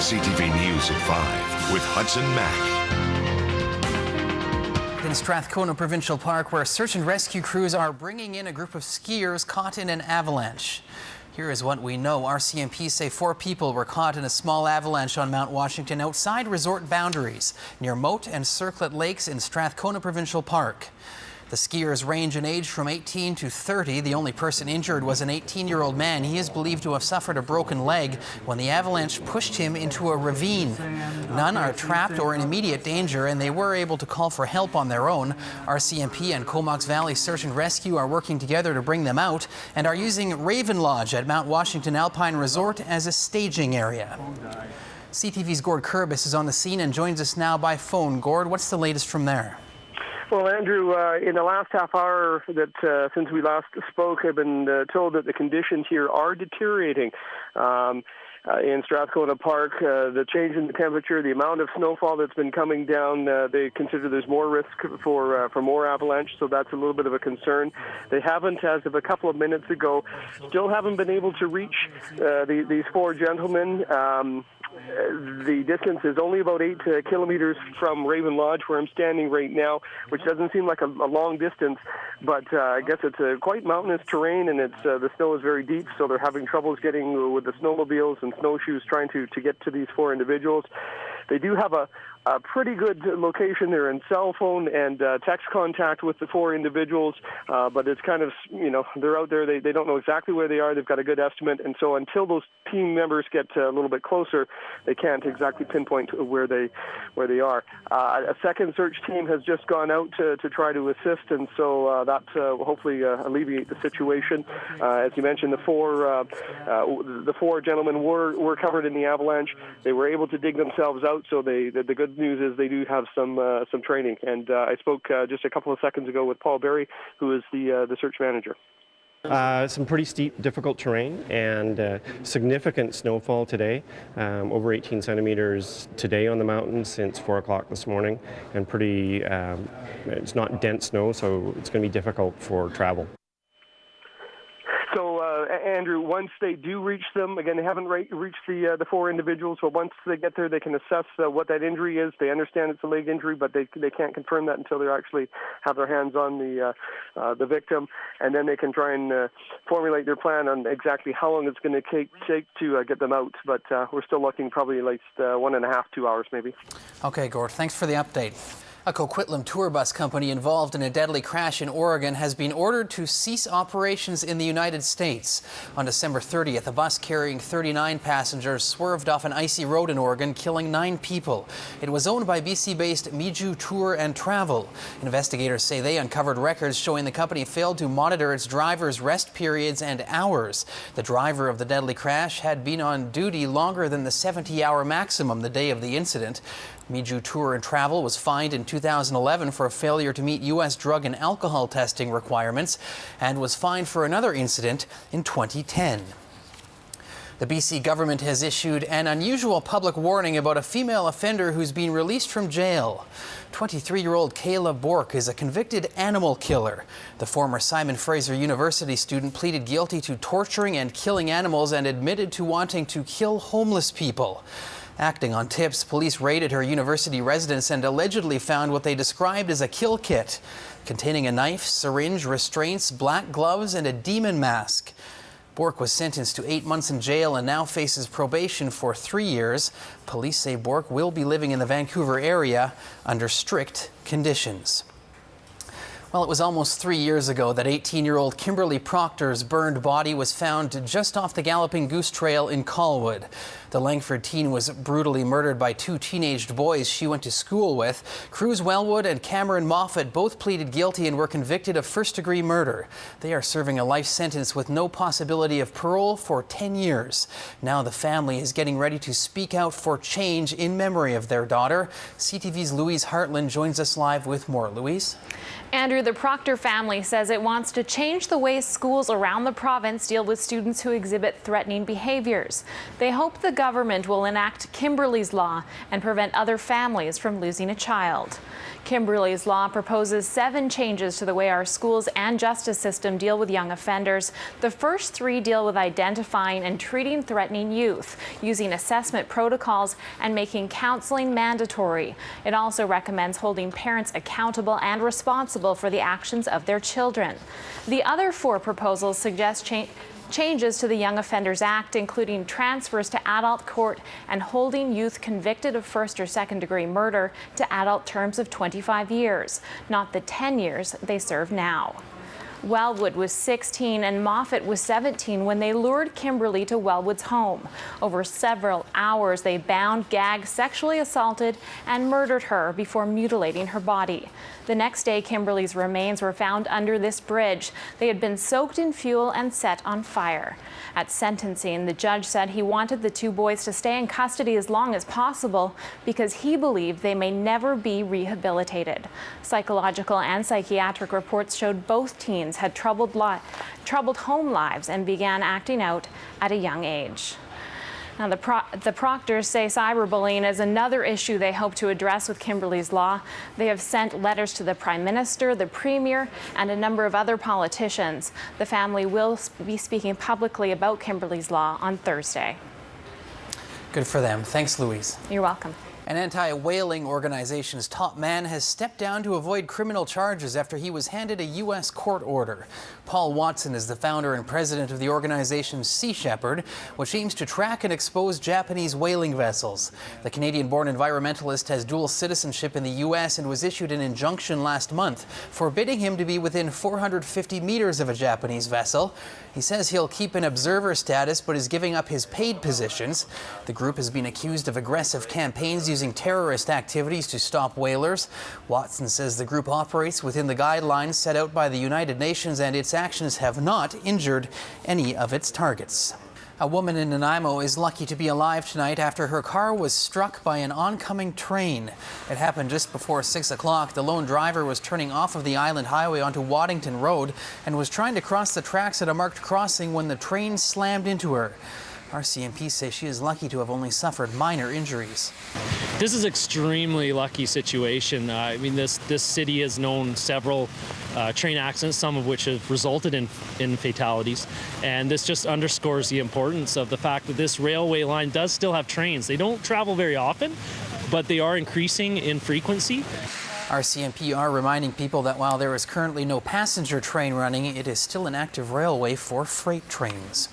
CTV News at 5 with Hudson Mack. In Strathcona Provincial Park, where search and rescue crews are bringing in a group of skiers caught in an avalanche. Here is what we know. RCMP say 4 people were caught in a small avalanche on Mount Washington outside resort boundaries near Moat and Circlet Lakes in Strathcona Provincial Park. The skiers range in age from 18 to 30. The only person injured was an 18-year-old man. He is believed to have suffered a broken leg when the avalanche pushed him into a ravine. None are trapped or in immediate danger, and they were able to call for help on their own. RCMP and Comox Valley Search and Rescue are working together to bring them out and are using Raven Lodge at Mount Washington Alpine Resort as a staging area. CTV's Gord Kurbis is on the scene and joins us now by phone. Gord, what's the latest from there? Well, Andrew, in the last half hour that since we last spoke, I've been told that the conditions here are deteriorating. In Strathcona Park, the change in the temperature, the amount of snowfall that's been coming down, they consider there's more risk for more avalanche, so that's a little bit of a concern. They haven't, as of a couple of minutes ago, still haven't been able to reach these 4 gentlemen. The distance is only about 8 kilometers from Raven Lodge, where I'm standing right now, which doesn't seem like a long distance, but I guess it's quite mountainous terrain, and the snow is very deep, so they're having troubles getting with the snowmobiles and snowshoes trying to get to these 4 individuals. They do have a pretty good location. They're in cell phone and text contact with the 4 individuals, but it's kind of, they're out there. They don't know exactly where they are. They've got a good estimate, and so until those team members get a little bit closer, they can't exactly pinpoint where they are. A second search team has just gone out to try to assist, and so that will hopefully alleviate the situation. As you mentioned, the 4 gentlemen were covered in the avalanche. They were able to dig themselves out, so the good news is they do have some training. And I spoke just a couple of seconds ago with Paul Berry, who is the search manager. Some pretty steep, difficult terrain and significant snowfall today, over 18 centimeters today on the mountain since 4 o'clock this morning, and pretty, it's not dense snow, so it's going to be difficult for travel. So, Andrew, once they do reach them, again, they haven't reached the 4 individuals, but once they get there, they can assess what that injury is. They understand it's a leg injury, but they can't confirm that until they actually have their hands on the victim, and then they can try and formulate their plan on exactly how long it's going to take to get them out. But we're still looking probably at least 1.5, 2 hours maybe. Okay, Gord, thanks for the update. A Coquitlam tour bus company involved in a deadly crash in Oregon has been ordered to cease operations in the United States. On December 30th, a bus carrying 39 passengers swerved off an icy road in Oregon, killing 9 people. It was owned by BC-based Miju Tour and Travel. Investigators say they uncovered records showing the company failed to monitor its drivers' rest periods and hours. The driver of the deadly crash had been on duty longer than the 70-hour maximum the day of the incident. Miju Tour and Travel was fined in 2011 for a failure to meet U.S. drug and alcohol testing requirements and was fined for another incident in 2010. The BC government has issued an unusual public warning about a female offender who's been released from jail. 23-year-old Kayla Bork is a convicted animal killer. The former Simon Fraser University student pleaded guilty to torturing and killing animals and admitted to wanting to kill homeless people. Acting on tips, police raided her university residence and allegedly found what they described as a kill kit, containing a knife, syringe, restraints, black gloves, and a demon mask. Bork was sentenced to 8 months in jail and now faces probation for 3 years. Police say Bork will be living in the Vancouver area under strict conditions. Well, it was almost 3 years ago that 18-year-old Kimberly Proctor's burned body was found just off the Galloping Goose Trail in Colwood. The Langford teen was brutally murdered by 2 teenaged boys she went to school with. Cruz Wellwood and Cameron Moffat both pleaded guilty and were convicted of first-degree murder. They are serving a life sentence with no possibility of parole for 10 years. Now the family is getting ready to speak out for change in memory of their daughter. CTV's Louise Hartland joins us live with more. Louise? Andrew, the Proctor family says it wants to change the way schools around the province deal with students who exhibit threatening behaviors. They hope the government will enact Kimberly's law and prevent other families from losing a child. Kimberly's law proposes 7 changes to the way our schools and justice system deal with young offenders. The first 3 deal with identifying and treating threatening youth, using assessment protocols, and making counseling mandatory. It also recommends holding parents accountable and responsible for the actions of their children. The other 4 proposals suggest changes to the Young Offenders Act, including transfers to adult court and holding youth convicted of first or second degree murder to adult terms of 25 years, not the 10 years they serve now. Wellwood was 16 and Moffat was 17 when they lured Kimberly to Wellwood's home. Over several hours, they bound, gagged, sexually assaulted, and murdered her before mutilating her body. The next day, Kimberly's remains were found under this bridge. They had been soaked in fuel and set on fire. At sentencing, the judge said he wanted the 2 boys to stay in custody as long as possible because he believed they may never be rehabilitated. Psychological and psychiatric reports showed both teens had troubled home lives and began acting out at a young age. Now, the Proctors say cyberbullying is another issue they hope to address with Kimberly's law. They have sent letters to the Prime Minister, the Premier, and a number of other politicians. The family will be speaking publicly about Kimberly's law on Thursday. Good for them. Thanks, Louise. You're welcome. An anti-whaling organization's top man has stepped down to avoid criminal charges after he was handed a U.S. court order. Paul Watson is the founder and president of the organization Sea Shepherd, which aims to track and expose Japanese whaling vessels. The Canadian-born environmentalist has dual citizenship in the U.S. and was issued an injunction last month forbidding him to be within 450 meters of a Japanese vessel. He says he'll keep an observer status but is giving up his paid positions. The group has been accused of aggressive campaigns using terrorist activities to stop whalers. Watson says the group operates within the guidelines set out by the United Nations and its actions have not injured any of its targets. A woman in Nanaimo is lucky to be alive tonight after her car was struck by an oncoming train. It happened just before 6 o'clock. The lone driver was turning off of the Island Highway onto Waddington Road and was trying to cross the tracks at a marked crossing when the train slammed into her. RCMP says she is lucky to have only suffered minor injuries. This is an extremely lucky situation. I mean, this city has known several train accidents, some of which have resulted in fatalities. And this just underscores the importance of the fact that this railway line does still have trains. They don't travel very often, but they are increasing in frequency. RCMP are reminding people that while there is currently no passenger train running, it is still an active railway for freight trains.